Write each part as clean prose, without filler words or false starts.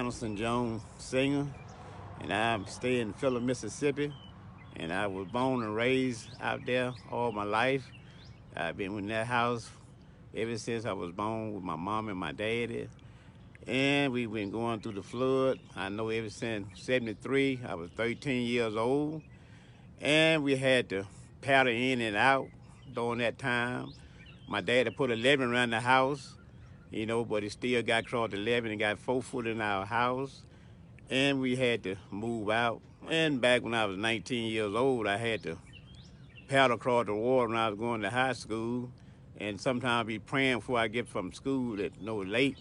Anderson Jones singer, and I stay in Philip, Mississippi, and I was born and raised out there all my life. I've been in that house ever since I was born with my mom and my daddy, and we've been going through the flood. I know ever since '73, I was 13 years old, and we had to paddle in and out during that time. My daddy put a levee around the house, but he still got across the levee and got 4 foot in our house. And we had to move out. And back when I was 19 years old, I had to paddle across the water when I was going to high school. And sometimes I'd be praying before I get from school at late,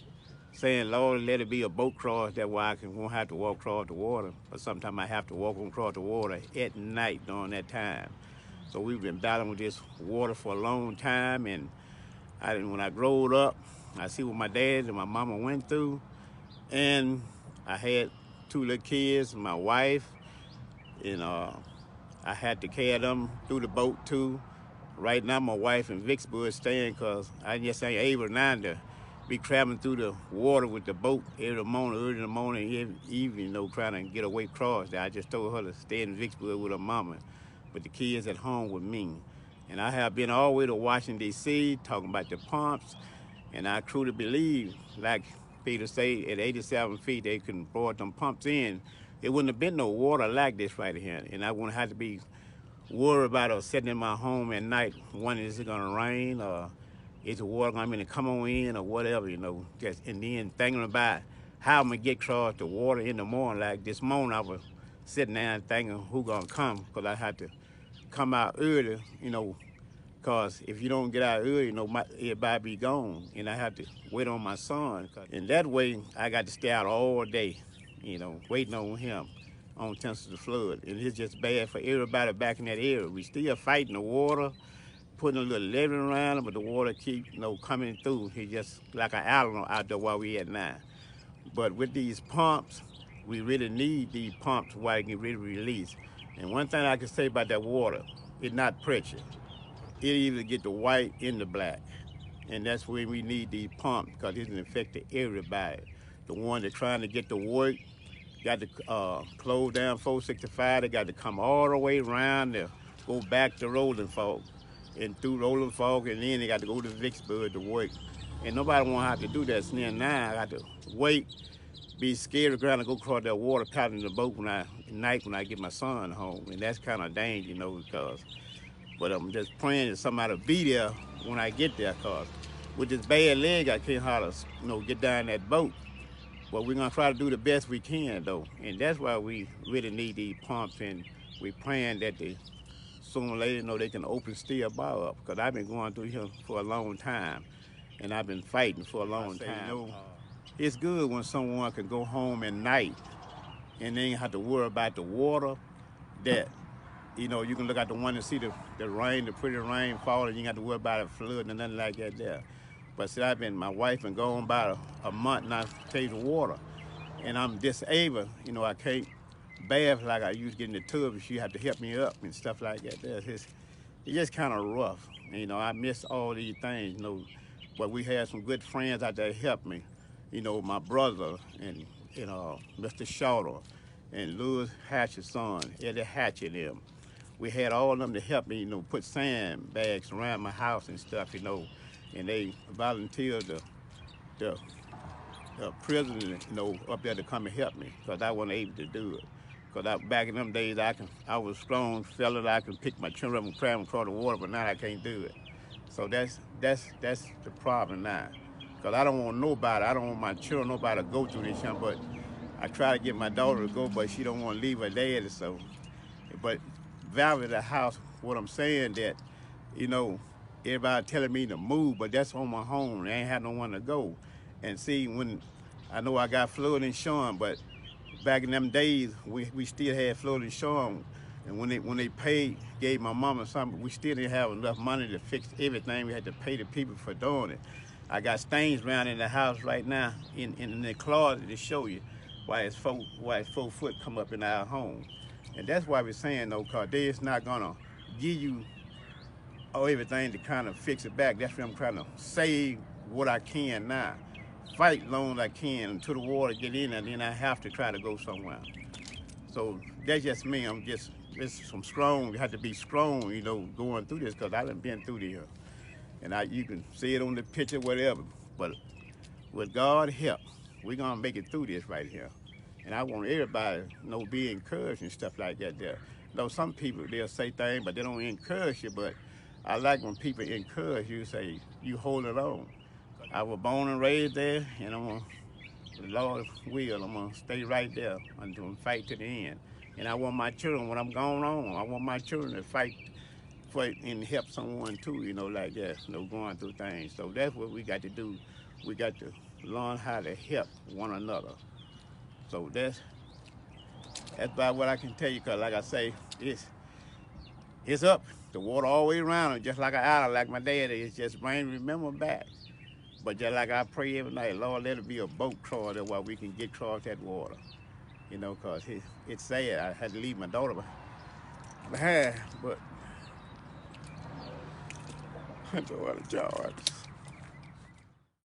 saying, Lord, let it be a boat cross, that way I won't have to walk across the water. But sometimes I have to walk across the water at night during that time. So we've been battling with this water for a long time. And when I growed up, I see what my dad and my mama went through. And I had 2 little kids, my wife, and I had to carry them through the boat too. Right now, my wife in Vicksburg staying because I just ain't able now to be traveling through the water with the boat every morning, early in the morning, and evening, trying to get away across there. I just told her to stay in Vicksburg with her mama, but the kids at home with me. And I have been all the way to Washington, D.C., talking about the pumps, and I truly believe, like Peter say, at 87 feet, they can brought them pumps in. It wouldn't have been no water like this right here, and I wouldn't have to be worried about sitting in my home at night, wondering is it gonna rain, or is the water gonna come on in, or whatever, and then thinking about how I'm gonna get across the water in the morning. Like this morning, I was sitting there and thinking who gonna come, because I had to come out early, because if you don't get out early, everybody be gone, and I have to wait on my son. And that way, I got to stay out all day, waiting on him on chance of the flood. And it's just bad for everybody back in that area. We still fighting the water, putting a little levee around it, but the water keep, coming through. It's just like an island out there where we at now. But with these pumps, we really need these pumps while it can really release. And one thing I can say about that water, it's not pressure. It either get the white and the black. And that's where we need these pumps, because it's affecting everybody. The one that's trying to get to work, got to close down 465, they got to come all the way around to go back to Rolling Fork, and through Rolling Fork, and then they got to go to Vicksburg to work. And nobody want to have to do that. So now I got to wait, be scared to go around and go across that water, paddling the boat at night when I get my son home. And that's kind of dangerous, because, but I'm just praying that somebody will be there when I get there, because with this bad leg, I can't hardly, get down that boat. But we're going to try to do the best we can, though. And that's why we really need these pumps, and we're praying that sooner or later, they can open still bar up, because I've been going through here for a long time, and I've been fighting for a long time. It's good when someone can go home at night and they ain't have to worry about the water, that, you can look out the window and see the rain, the pretty rain falling. You ain't have to worry about a flood and nothing like that there. But see, my wife been gone about a month now to change the water, and I'm disabled. I can't bath like I used to get in the tub, and she had to help me up and stuff like that. It's just kind of rough. I miss all these things, but we had some good friends out there help me. My brother and Mr. Shorter and Louis Hatchett's son, Eddie Hatchett, them. We had all of them to help me, put sandbags around my house and stuff, and they volunteered the prison, up there to come and help me, because I wasn't able to do it. Because back in them days, I was a strong fella that I could pick my children up and cram them across the water, but now I can't do it. So that's the problem now. Because I don't want nobody, I don't want my children, nobody to go through this, but I try to get my daughter to go, but she don't want to leave her daddy, so. But value the house, what I'm saying that, everybody telling me to move, but that's on my home. I ain't had no one to go. And see, when I know I got flood insurance, but back in them days, we still had flood insurance. And when they gave my mama something, we still didn't have enough money to fix everything. We had to pay the people for doing it. I got stains around in the house right now in the closet to show you why it's 4 foot come up in our home. And that's why we're saying, though, because they're not going to give you everything to kind of fix it back. That's why I'm trying to save what I can now. fight long as I can until the water get in, and then I have to try to go somewhere. So that's just me. I'm just some strong. You have to be strong, you know, going through this because I done been through this, and you can see it on the picture, whatever. But with God help, we're gonna make it through this right here. And I want everybody, you know, be encouraged and stuff like that. There, you know, some people they'll say things, but they don't encourage you. But I like when people encourage you, say you hold it on. I was born and raised there, and I'm gonna, the Lord will, I'm gonna stay right there until I fight to the end. And I want my children, when I'm gone on, I want my children to fight and help someone too, you know, like that, you know, going through things. So that's what we got to do. We got to learn how to help one another. So that's about what I can tell you, cause like I say, it's up. The water all the way around, and just like an island, like my dad is, just bring remember back. But just like I pray every night, Lord, let it be a boat cross there where we can get across that water. You know, cause it's sad. I had to leave my daughter behind, but I don't know what a job.